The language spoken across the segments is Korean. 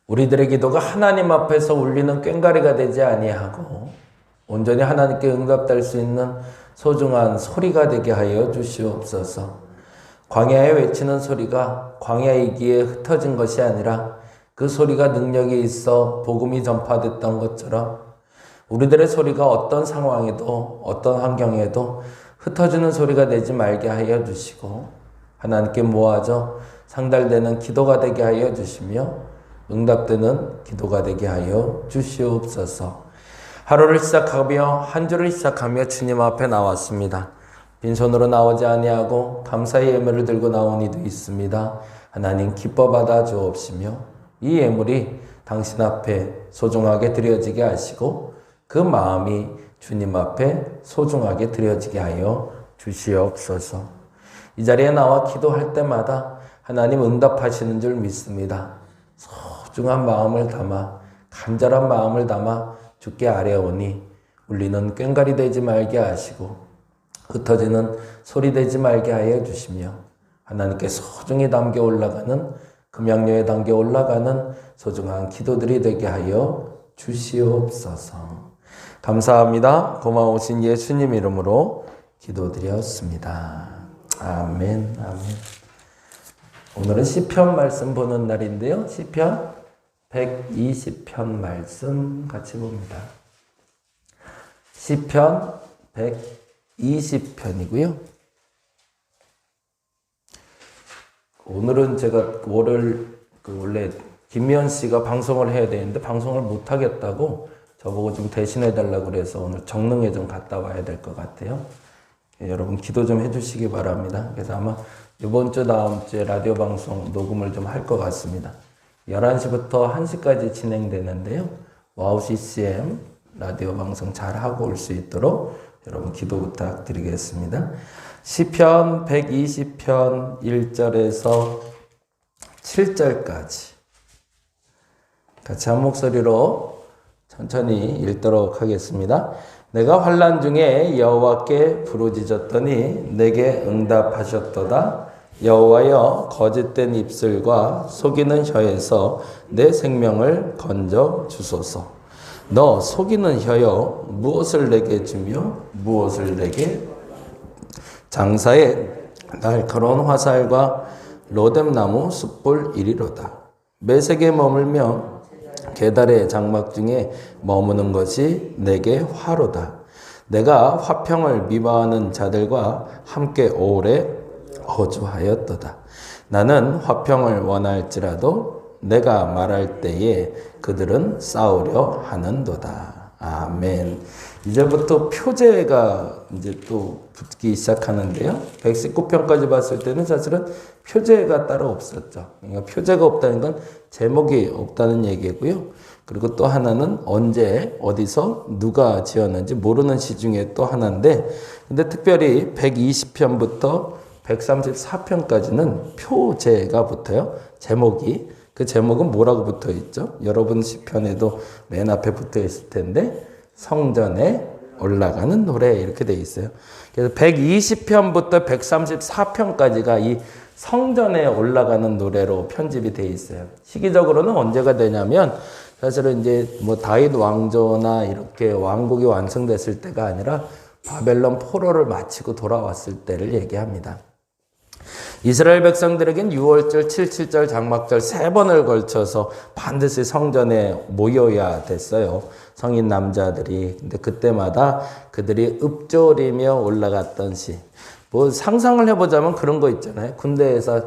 우리들의 기도가 하나님 앞에서 울리는 꽹과리가 되지 아니하고 온전히 하나님께 응답될 수 있는 소중한 소리가 되게 하여 주시옵소서. 광야에 외치는 소리가 광야이기에 흩어진 것이 아니라 그 소리가 능력이 있어 복음이 전파됐던 것처럼 우리들의 소리가 어떤 상황에도 어떤 환경에도 흩어지는 소리가 되지 말게 하여 주시고 하나님께 모아져 상달되는 기도가 되게 하여 주시며 응답되는 기도가 되게 하여 주시옵소서. 하루를 시작하며 한 주를 시작하며 주님 앞에 나왔습니다. 빈손으로 나오지 아니하고 감사의 예물을 들고 나온 이도 있습니다. 하나님 기뻐 받아 주옵시며 이 예물이 당신 앞에 소중하게 드려지게 하시고 그 마음이 주님 앞에 소중하게 드려지게 하여 주시옵소서. 이 자리에 나와 기도할 때마다 하나님 응답하시는 줄 믿습니다. 소중한 마음을 담아 간절한 마음을 담아 주께 아뢰오니 울리는 꽹과리 되지 말게 하시고 흩어지는 소리 되지 말게 하여 주시며 하나님께 소중히 담겨 올라가는 금양료에 담겨 올라가는 소중한 기도들이 되게 하여 주시옵소서. 감사합니다. 고마우신 예수님 이름으로 기도드렸습니다. 아멘. 아멘. 오늘은 시편 말씀 보는 날인데요. 시편 120편 말씀 같이 봅니다. 시편 120편이고요. 오늘은 제가 원래 김미연 씨가 방송을 해야 되는데 방송을 못 하겠다고 저보고 좀 대신해 달라고 그래서 오늘 정릉에 좀 갔다 와야 될 것 같아요. 여러분 기도 좀 해주시기 바랍니다. 그래서 아마 이번 주 다음 주에 라디오 방송 녹음을 좀 할 것 같습니다. 11시부터 1시까지 진행되는데요. 와우 CCM 라디오 방송 잘 하고 올 수 있도록 여러분 기도 부탁드리겠습니다. 시편 120편 1절에서 7절까지 같이 한 목소리로 천천히 읽도록 하겠습니다. 내가 환난 중에 여호와께 부르짖었더니 내게 응답하셨도다. 여호와여 거짓된 입술과 속이는 혀에서 내 생명을 건져 주소서. 너 속이는 혀여 무엇을 내게 주며 무엇을 내게 장사에 날카로운 화살과 로뎀나무 숯불 이리로다. 매색에 머물며 계달의 장막 중에 머무는 것이 내게 화로다. 내가 화평을 미워하는 자들과 함께 오래 거주하였도다. 나는 화평을 원할지라도 내가 말할 때에 그들은 싸우려 하는도다. 아멘. 이제부터 표제가 이제 또 붙기 시작하는데요. 119편까지 봤을 때는 사실은 표제가 따로 없었죠. 그러니까 표제가 없다는 건 제목이 없다는 얘기고요. 그리고 또 하나는 언제 어디서 누가 지었는지 모르는 시 중에 또 하나인데, 근데 특별히 120편부터 134편까지는 표제가 붙어요. 제목이. 그 제목은 뭐라고 붙어 있죠? 여러분 시편에도 맨 앞에 붙어 있을 텐데 성전에 올라가는 노래 이렇게 돼 있어요. 그래서 120편부터 134편까지가 이 성전에 올라가는 노래로 편집이 돼 있어요. 시기적으로는 언제가 되냐면 사실은 이제 뭐 다윗 왕조나 이렇게 왕국이 완성됐을 때가 아니라 바벨론 포로를 마치고 돌아왔을 때를 얘기합니다. 이스라엘 백성들에겐 6월절, 77절, 장막절 3번을 걸쳐서 반드시 성전에 모여야 됐어요. 성인 남자들이. 근데 그때마다 그들이 읊조리며 올라갔던 시. 뭐 상상을 해보자면 그런 거 있잖아요. 군대에서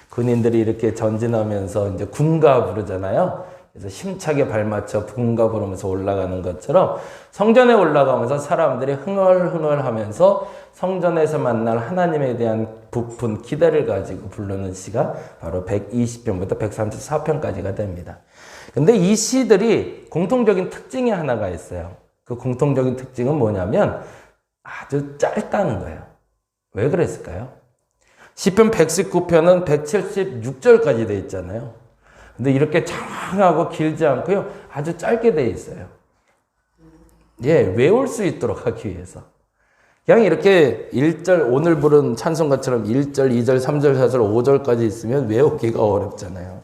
군인들이 이렇게 전진하면서 이제 군가 부르잖아요. 그래서 힘차게 발맞춰 군가 부르면서 올라가는 것처럼 성전에 올라가면서 사람들이 흥얼흥얼 하면서 성전에서 만날 하나님에 대한 부푼 기대를 가지고 부르는 시가 바로 120편부터 134편까지가 됩니다. 근데 이 시들이 공통적인 특징이 하나가 있어요. 그 공통적인 특징은 뭐냐면 아주 짧다는 거예요. 왜 그랬을까요? 시편 119편은 176절까지 돼 있잖아요. 근데 이렇게 장하고 길지 않고요. 아주 짧게 돼 있어요. 예, 외울 수 있도록 하기 위해서. 그냥 이렇게 1절, 오늘 부른 찬송가처럼 1절, 2절, 3절, 4절, 5절까지 있으면 외우기가 어렵잖아요.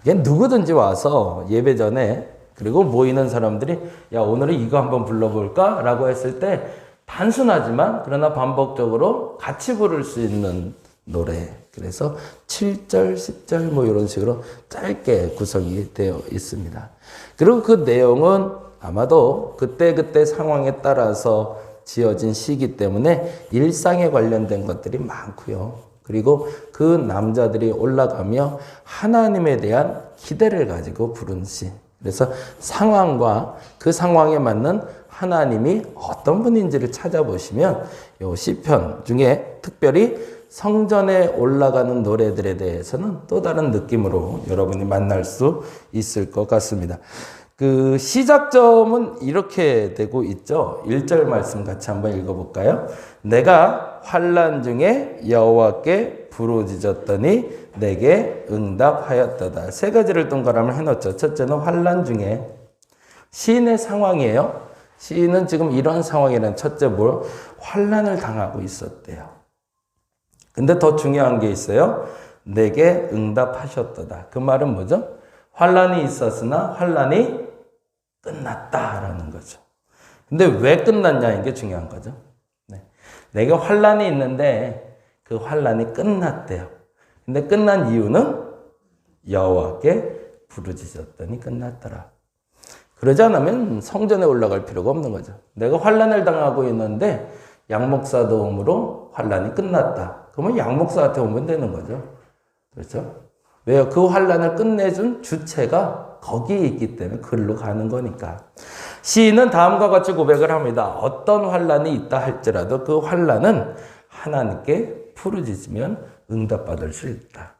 이게 누구든지 와서 예배 전에 그리고 모이는 사람들이 야, 오늘은 이거 한번 불러볼까? 라고 했을 때 단순하지만 그러나 반복적으로 같이 부를 수 있는 노래. 그래서 7절, 10절 뭐 이런 식으로 짧게 구성이 되어 있습니다. 그리고 그 내용은 아마도 그때그때 상황에 따라서 지어진 시기 때문에 일상에 관련된 것들이 많고요. 그리고 그 남자들이 올라가며 하나님에 대한 기대를 가지고 부른 시. 그래서 상황과 그 상황에 맞는 하나님이 어떤 분인지를 찾아보시면 이 시편 중에 특별히 성전에 올라가는 노래들에 대해서는 또 다른 느낌으로 여러분이 만날 수 있을 것 같습니다. 그 시작점은 이렇게 되고 있죠. 1절 말씀 같이 한번 읽어볼까요? 내가 환난 중에 여호와께 부르짖었더니 내게 응답하였도다. 세 가지를 동그라미 해놓죠. 첫째는 환난 중에 시인의 상황이에요. 시인은 지금 이런 상황이라는 첫째 환난을 당하고 있었대요. 근데 더 중요한 게 있어요. 내게 응답하셨도다. 그 말은 뭐죠? 환난이 있었으나 환난이 끝났다라는 거죠. 근데 왜 끝났냐는 게 중요한 거죠. 네. 내게 환난이 있는데 그 환난이 끝났대요. 근데 끝난 이유는 여호와께 부르짖었더니 끝났더라. 그러지 않으면 성전에 올라갈 필요가 없는 거죠. 내가 환난을 당하고 있는데 양목사 도움으로 환난이 끝났다. 그러면 양목사한테 오면 되는 거죠. 그렇죠? 왜요? 그 환난을 끝내준 주체가 거기에 있기 때문에 그리로 가는 거니까. 시인은 다음과 같이 고백을 합니다. 어떤 환난이 있다 할지라도 그 환난은 하나님께 부르짖으면 응답받을 수 있다.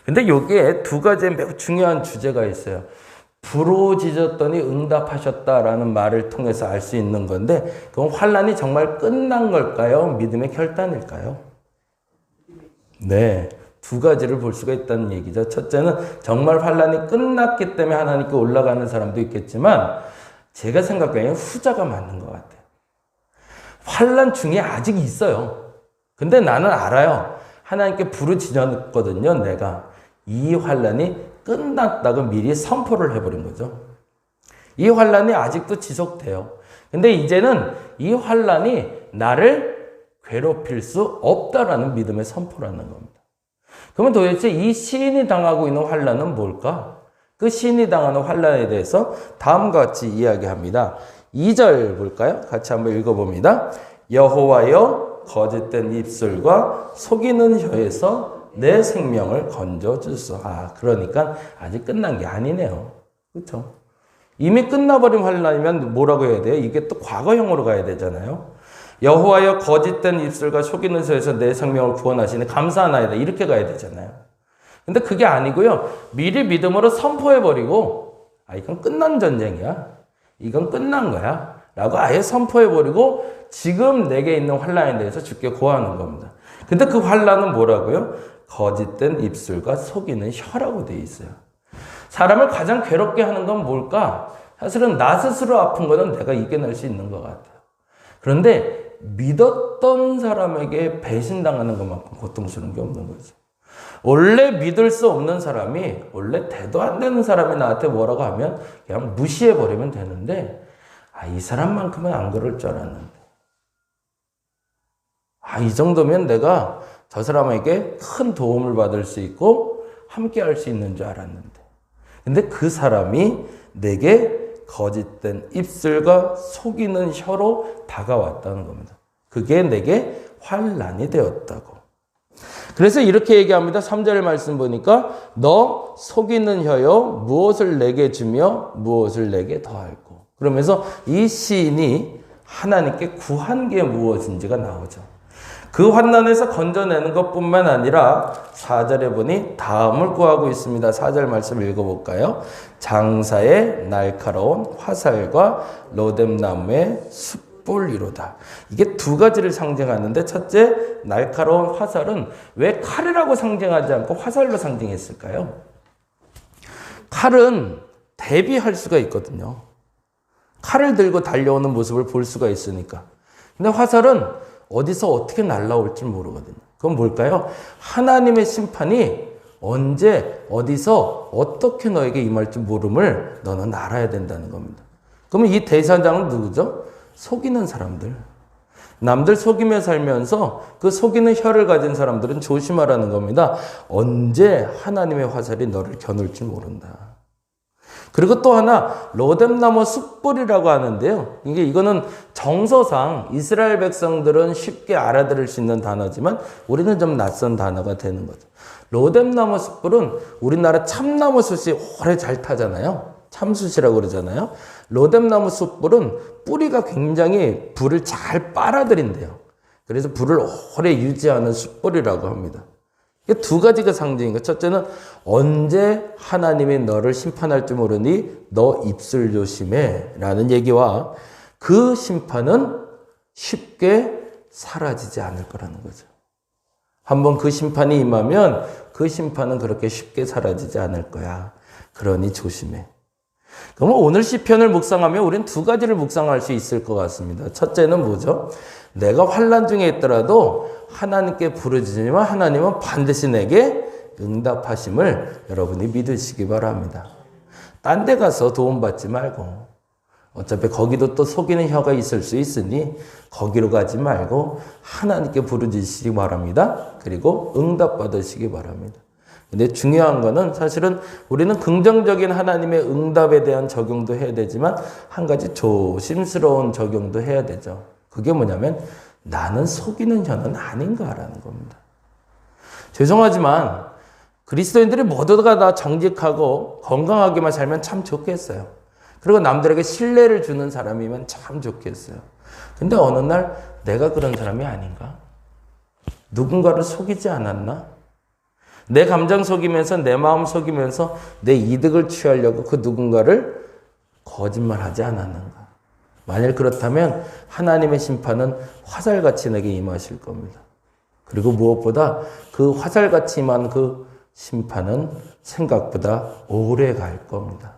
근데 여기에 두 가지 매우 중요한 주제가 있어요. 부르짖었더니 응답하셨다라는 말을 통해서 알 수 있는 건데 그건 환난이 정말 끝난 걸까요? 믿음의 결단일까요? 네. 두 가지를 볼 수가 있다는 얘기죠. 첫째는 정말 환난이 끝났기 때문에 하나님께 올라가는 사람도 있겠지만 제가 생각하기에는 후자가 맞는 것 같아요. 환난 중에 아직 있어요. 근데 나는 알아요. 하나님께 부르짖었거든요. 내가 이 환난이 끝났다고 미리 선포를 해버린 거죠. 이 환난이 아직도 지속돼요. 근데 이제는 이 환난이 나를 괴롭힐 수 없다라는 믿음의 선포라는 겁니다. 그러면 도대체 이 시인이 당하고 있는 환난은 뭘까? 그 시인이 당하는 환난에 대해서 다음과 같이 이야기합니다. 2절 볼까요? 같이 한번 읽어봅니다. 여호와여 거짓된 입술과 속이는 혀에서 내 생명을 건져주소. 그러니까 아직 끝난 게 아니네요. 그렇죠? 이미 끝나버린 환난이면 뭐라고 해야 돼요? 이게 또 과거형으로 가야 되잖아요. 여호와여 거짓된 입술과 속이는 혀에서 내 생명을 구원하시니 감사하나이다. 이렇게 가야 되잖아요. 근데 그게 아니고요. 미리 믿음으로 선포해버리고 이건 끝난 전쟁이야. 이건 끝난 거야. 라고 아예 선포해버리고 지금 내게 있는 환난에 대해서 주께 고하는 겁니다. 근데 그 환난은 뭐라고요? 거짓된 입술과 속이는 혀라고 되어 있어요. 사람을 가장 괴롭게 하는 건 뭘까? 사실은 나 스스로 아픈 거는 내가 이겨낼 수 있는 것 같아요. 그런데 믿었던 사람에게 배신당하는 것만큼 고통스러운 게 없는 거죠. 원래 믿을 수 없는 사람이 원래 대도 안 되는 사람이 나한테 뭐라고 하면 그냥 무시해버리면 되는데 이 사람만큼은 안 그럴 줄 알았는데 이 정도면 내가 저 사람에게 큰 도움을 받을 수 있고 함께 할 수 있는 줄 알았는데 근데 그 사람이 내게 거짓된 입술과 속이는 혀로 다가왔다는 겁니다. 그게 내게 환난이 되었다고. 그래서 이렇게 얘기합니다. 3절 말씀 보니까 너 속이는 혀여 무엇을 내게 주며 무엇을 내게 더할꼬. 그러면서 이 시인이 하나님께 구한 게 무엇인지가 나오죠. 그 환난에서 건져내는 것뿐만 아니라 4절에 보니 다음을 구하고 있습니다. 4절 말씀 읽어볼까요? 장사의 날카로운 화살과 로뎀나무의 숯불이로다. 이게 두 가지를 상징하는데 첫째 날카로운 화살은 왜 칼이라고 상징하지 않고 화살로 상징했을까요? 칼은 대비할 수가 있거든요. 칼을 들고 달려오는 모습을 볼 수가 있으니까. 근데 화살은 어디서 어떻게 날라올지 모르거든요. 그건 뭘까요? 하나님의 심판이 언제 어디서 어떻게 너에게 임할지 모름을 너는 알아야 된다는 겁니다. 그러면 이 대사장은 누구죠? 속이는 사람들. 남들 속이며 살면서 그 속이는 혀를 가진 사람들은 조심하라는 겁니다. 언제 하나님의 화살이 너를 겨눌지 모른다. 그리고 또 하나 로뎀나무 숯불이라고 하는데요. 이거는 정서상 이스라엘 백성들은 쉽게 알아들을 수 있는 단어지만 우리는 좀 낯선 단어가 되는 거죠. 로뎀나무 숯불은 우리나라 참나무 숯이 오래 잘 타잖아요. 참숯이라고 그러잖아요. 로뎀나무 숯불은 뿌리가 굉장히 불을 잘 빨아들인대요. 그래서 불을 오래 유지하는 숯불이라고 합니다. 이게 두 가지가 상징인 거예요. 첫째는 언제 하나님이 너를 심판할지 모르니 너 입술 조심해 라는 얘기와 그 심판은 쉽게 사라지지 않을 거라는 거죠. 한번 그 심판이 임하면 그 심판은 그렇게 쉽게 사라지지 않을 거야. 그러니 조심해. 그러면 오늘 시편을 묵상하면 우리는 두 가지를 묵상할 수 있을 것 같습니다. 첫째는 뭐죠? 내가 환난 중에 있더라도 하나님께 부르짖으면 하나님은 반드시 내게 응답하심을 여러분이 믿으시기 바랍니다. 딴 데 가서 도움받지 말고 어차피 거기도 또 속이는 혀가 있을 수 있으니 거기로 가지 말고 하나님께 부르짖으시기 바랍니다. 그리고 응답받으시기 바랍니다. 근데 중요한 거는 사실은 우리는 긍정적인 하나님의 응답에 대한 적용도 해야 되지만 한 가지 조심스러운 적용도 해야 되죠. 그게 뭐냐면 나는 속이는 혀는 아닌가라는 겁니다. 죄송하지만 그리스도인들이 모두가 다 정직하고 건강하게만 살면 참 좋겠어요. 그리고 남들에게 신뢰를 주는 사람이면 참 좋겠어요. 근데 어느 날 내가 그런 사람이 아닌가? 누군가를 속이지 않았나? 내 감정 속이면서 내 마음 속이면서 내 이득을 취하려고 그 누군가를 거짓말하지 않았는가? 만일 그렇다면 하나님의 심판은 화살같이 내게 임하실 겁니다. 그리고 무엇보다 그 화살같이 임한 그 심판은 생각보다 오래 갈 겁니다.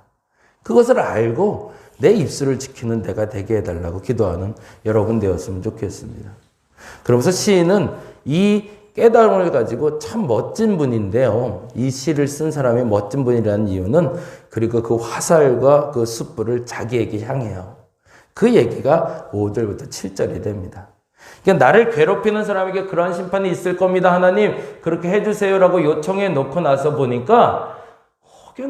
그것을 알고 내 입술을 지키는 내가 되게 해달라고 기도하는 여러분 되었으면 좋겠습니다. 그러면서 시인은 이 깨달음을 가지고 참 멋진 분인데요. 이 시를 쓴 사람이 멋진 분이라는 이유는 그리고 그 화살과 그 숯불을 자기에게 향해요. 그 얘기가 5절부터 7절이 됩니다. 그러니까 나를 괴롭히는 사람에게 그러한 심판이 있을 겁니다. 하나님 그렇게 해주세요라고 요청해 놓고 나서 보니까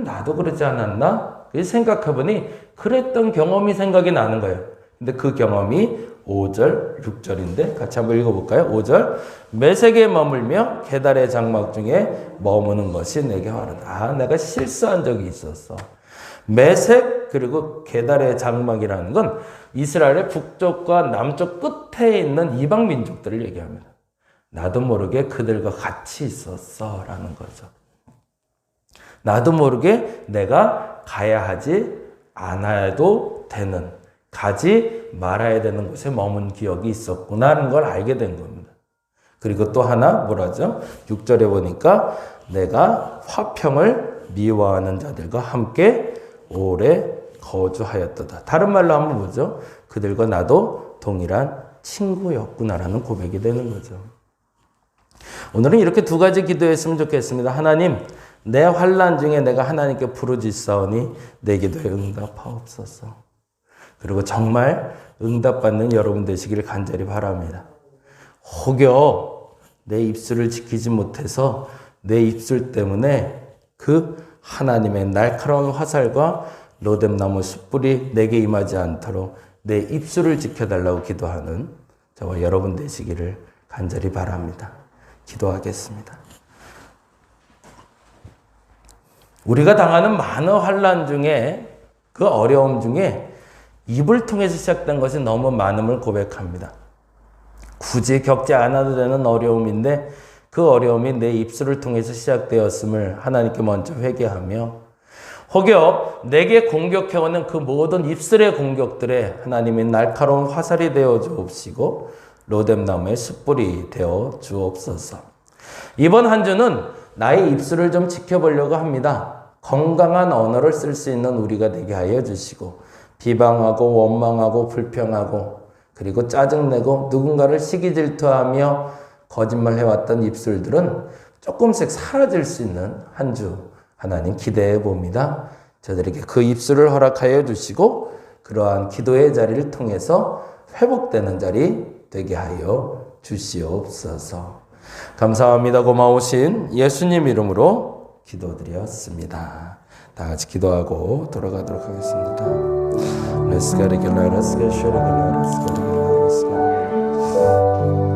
나도 그러지 않았나? 생각해보니 그랬던 경험이 생각이 나는 거예요. 근데 그 경험이 5절, 6절인데 같이 한번 읽어볼까요? 5절 매색에 머물며 계달의 장막 중에 머무는 것이 내게 화르다. 내가 실수한 적이 있었어. 매색 그리고 계달의 장막이라는 건 이스라엘의 북쪽과 남쪽 끝에 있는 이방 민족들을 얘기합니다. 나도 모르게 그들과 같이 있었어 라는 거죠. 나도 모르게 내가 가야 하지 않아도 되는, 가지 말아야 되는 곳에 머문 기억이 있었구나라는 걸 알게 된 겁니다. 그리고 또 하나 뭐라죠? 6절에 보니까 내가 화평을 미워하는 자들과 함께 오래 거주하였도다. 다른 말로 하면 뭐죠? 그들과 나도 동일한 친구였구나라는 고백이 되는 거죠. 오늘은 이렇게 두 가지 기도했으면 좋겠습니다. 하나님, 내 환난 중에 내가 하나님께 부르짖사오니 내 기도에 응답하옵소서. 그리고 정말 응답받는 여러분 되시기를 간절히 바랍니다. 혹여 내 입술을 지키지 못해서 내 입술 때문에 그 하나님의 날카로운 화살과 로뎀나무 숯불이 내게 임하지 않도록 내 입술을 지켜달라고 기도하는 저와 여러분 되시기를 간절히 바랍니다. 기도하겠습니다. 우리가 당하는 많은 환난 중에 그 어려움 중에 입을 통해서 시작된 것이 너무 많음을 고백합니다. 굳이 겪지 않아도 되는 어려움인데 그 어려움이 내 입술을 통해서 시작되었음을 하나님께 먼저 회개하며 혹여 내게 공격해오는 그 모든 입술의 공격들에 하나님의 날카로운 화살이 되어 주옵시고 로뎀나무의 숯불이 되어 주옵소서. 이번 한 주는 나의 입술을 좀 지켜보려고 합니다. 건강한 언어를 쓸 수 있는 우리가 되게 하여 주시고 비방하고 원망하고 불평하고 그리고 짜증내고 누군가를 시기 질투하며 거짓말해왔던 입술들은 조금씩 사라질 수 있는 한 주 하나님 기대해 봅니다. 저들에게 그 입술을 허락하여 주시고 그러한 기도의 자리를 통해서 회복되는 자리 되게 하여 주시옵소서. 감사합니다. 고마우신 예수님 이름으로 기도드렸습니다. 다 같이 기도하고 돌아가도록 하겠습니다. Let's get it, let's get it, let's get it, let's get it.